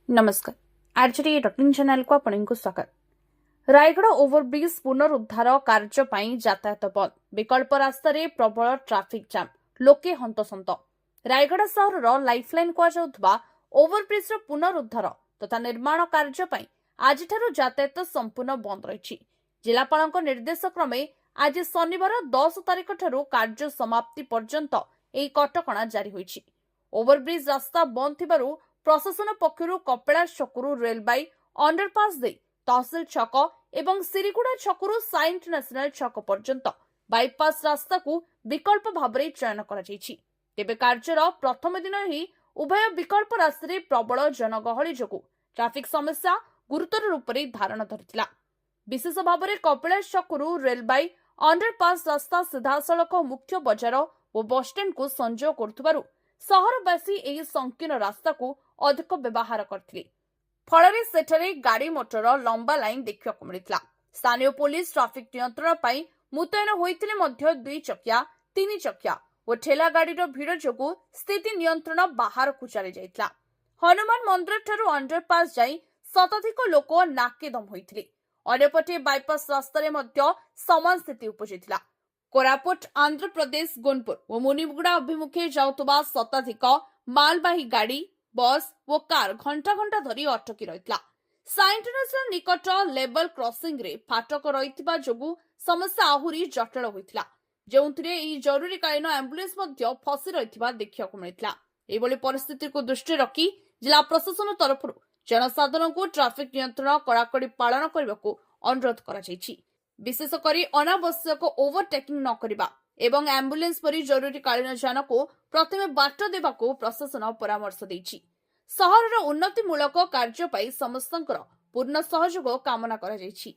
नमस्कार RJD डॉटिंग channel को आपको स्वागत। रायगढ़ ओवरब्रिज पुनरुद्धार कार्य पई यातायात बंद, विकल्प रास्ता रे प्रबल ट्राफिक जाम, लोके हंतसंत। रायगढ़ सहर लाइफलाइन कुआ ओवरब्रिज पुनरुद्धार तथा निर्माण कार्य पई आज यातायात संपूर्ण बंद रही। जिलापाल निर्देश क्रमे आज शनिवार 10 तारिख ठारू कार्य समाप्ति पर्यंत एही कटकणा जारी होईछि। ओवरब्रिज रास्ता बंद थिबारु प्रशासन पक्षरु कपिलास छकरू रेलबाई अंडरपास दे तहसिल छक एवं सिरिगुड़ा छकरू साइंट नेशनल छक पर्यंत बाईपास रास्ता को विकल्प भाबरे चयन करा जायछि। तेबे कार्यर प्रथम दिन ही उभय विकल्प रास्ता प्रबल जनगहली जोगु ट्राफिक समस्या गुरुतर रूप से धारण धरिथिला। विशेष भाव में कपिलास छकरू रेलबाई अंडरपास रास्ता सीधासलख मुख्य बजार और बसस्टैंड को संजोग करुथिबारु सहरवासी एही संकीर्ण रास्ता को अधिक व्यवहार करथिले। फଳରେ सेठरे गाड़ी मोटर लंबा लाइन देखा मिलता। स्थानीय पुलिस ट्राफिक नियंत्रण पाई मुतयन होइतिले मध्य 2 चकिया 3 चकिया और ठेला गाड़ी भिड़ जोगु स्थिति नियंत्रण बाहर को चली जाइतला। हनुमान मंदिर ठारू अंडरपास जाई शताधिक लोक नाकेदम होइतिले। अन्यपटे बाईपास रास्ता मध्य समान स्थिति उपजितला। कोरापुट आंध्र प्रदेश गुणपुर और मुनिगुड़ा अभिमुखे जाउतबा शताधिक मालबाही गाड़ी बस और कार घंटा घंटा धरी अटकी रहितला। साइंट नेशनल निकट लेवल क्रॉसिंग रे फाटक रहितबा जोगु समस्या आहुरी जटिल होइतला, जेउथिरे ई जरूरीकालीन एम्बुलेंस मध्य फसी रहितबा देखिବାକୁ मिलितला। एभली परिस्थिति को दृष्टि रखी जिला प्रशासन तरफरु जनसाधारण को ट्राफिक नियंत्रण कड़ाकड़ी पालन करने अनुरोध करा जायछि। विशेष करी अनावश्यक ओवरटेकिंग न करिबा एवं एम्बुलेंस परि जरूरीकालीन जान को प्रथमे बाट देबाको प्रशासन परामर्श दैछि। सहरर उन्नतिमूलक कार्य पई समस्तंकर पूर्ण सहयोग कामना करा जायछि।